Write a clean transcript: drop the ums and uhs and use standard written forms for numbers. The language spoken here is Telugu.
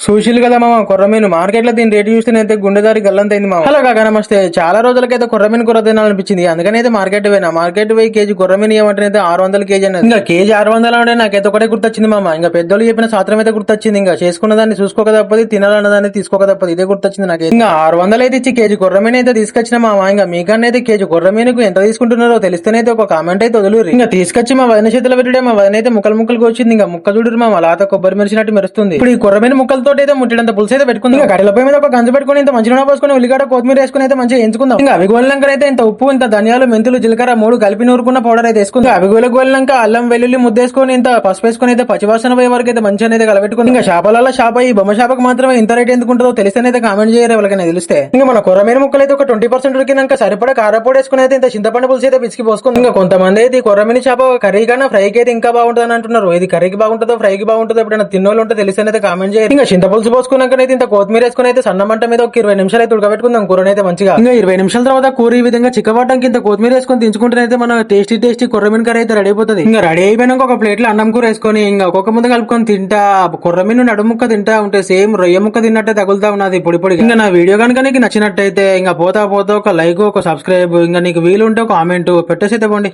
సూషిల్ కదా మామ కొర్రమీను మార్కెట్ లో దీని రేటు చూస్తేనైతే గుండెదారి గల్లంతైంది మామ. హలో కాకా నమస్తే. చాలా రోజులకైతే కొర్రమీను కూర తినాలనిపించింది, అందుకని అయితే మార్కెట్ పోయినా. మార్కెట్ పోయి కేజీ కొర్రమీను ఏమంటే 600 కేజీ అన్నది. ఇంకా కేజీ 600 అంటే నాకైతే ఒకటే గుర్తొచ్చింది మామ. ఇంకా పెద్దోళ్ళు చెప్పిన శాస్త్రం అయితే గుర్తొచ్చింది. ఇంకా చేసుకున్న దాన్ని చూసుకోక తప్పది, తినాలన్న దాన్ని తీసుకోక తప్పదు. ఇదే గుర్తొచ్చింది నాకు. ఇంకా 600 అయితే ఇచ్చి కేజీ కొర్రమీను అయితే తీసుకొచ్చిన మామ. ఇంకా మీకన్నా అయితే కేజీ కొర్రమీనుకు ఎంత తీసుకుంటున్నారో తెలిస్తేనైతే ఒక కామెంట్ అయితే వదులురి. ఇంకా తీసుకొచ్చి మా వదిన చేతిలో పెట్టుడే. మా వదిన అయితే ముక్కలు ముక్కలుగా వచ్చింది. ఇంకా ముక్క చూడరు మామ, లాత కొబ్బరి మెరిచినట్టు మెరుస్తుంది. ఇప్పుడు ఈ కొర్రమీను ముక్కలతో అయితే ముట్టినంత పులుసు అయితే పెట్టుకుంది. ఇంకా కట్టెలపై మీద ఒక గంజు పెట్టుకుని ఇంత మంచి నూనె పోసుకుని ఉల్లిగడ్డ కొత్తిమీర వేసుకుని అయితే మంచిగా ఎంచుకుందాం. ఇంకా అవి గోలినాక అయితే ఇంత ఉప్పు, ఇంత ధనియాలు, మెంతులు, జీలకర్ర 3 కలిపి నూరుకున్న పౌడర్ అయితే వేసుకుంది. అవి గోలినాక అల్లం వెల్లుల్లి ముద్దేసుకొని ఇంత పసుపు వేసుకుని అయితే పచ్చివాసన పోయే వరకు అయితే మంచిగా అయితే కలబెట్టుకుంది. ఇంకా షాపాలలో షాప్ ఈ బొమ్మ షాపకు మాత్రమే ఇంత రేట్ ఎందుకుంటుందో తెలిస్తేనైతే కామెంట్ చేయరు ఎవరికైనా తెలిస్తే. ఇంకా మన కొర్రమీను ముక్కలు అయితే ఒక 20% ఉడికినాక సరిపడా కారపొడి వేసుకుని అయితే ఇంత చింతపండు పులుసు అయితే పిసికి పోసుకుంది. ఇంకా కొంతమంది అయితే ఈ కొర్రమీను చేప కర్రీ కన్నా ఫ్రైకి అయితే ఇంకా బాగుంటుంది అని అంటున్నారు. ఇది కర్రీకి బాగుంటుందో ఫ్రైకి బాగుంటుందో ఎప్పుడైనా తిన్నోళ్ళు ఉంటే తెలిస్తేనైతే కామెంట్ చేయరు. ఇంకా చింత పులుసు పోసుకున్నాకనైతే ఇంత కొత్తిమీర వేసుకుని అయితే సన్న మంట మీద ఒక 20 నిమిషాలు అయితే ఉడకబెట్టుకుందాం కూరనైతే మంచిగా. ఇంకా 20 నిమిషాల తర్వాత కూర ఈ విధంగా చిక్కబడ్డానికి ఇంత కొత్తిమీర వేసుకొని దించుకుంటే మన టేస్టీ కొర్రమీను కర్రీ అయితే రెడీ అయిపోతుంది. ఇంకా రెడీ అయిపోయినాక ఒక ప్లేట్ లో అన్నం కూర వేసుకొని ఇంకా ఒక్కొక్క ముద్ద కలుపుకొని తింటా కొర్రమీను నడుముక్క తింటా ఉంటే సేమ్ రొయ్య ముక్క తిన్నట్టే తగులుతా ఉన్నది పొడి పొడి. ఇంకా నా వీడియో కనుక నీకు నచ్చినట్టయితే ఇంకా పోతా ఒక లైక్, ఒక సబ్స్క్రైబ్, ఇంకా నీకు వీలు ఉంటే ఒక కామెంట్ పెట్టేసి అయితే పోండి.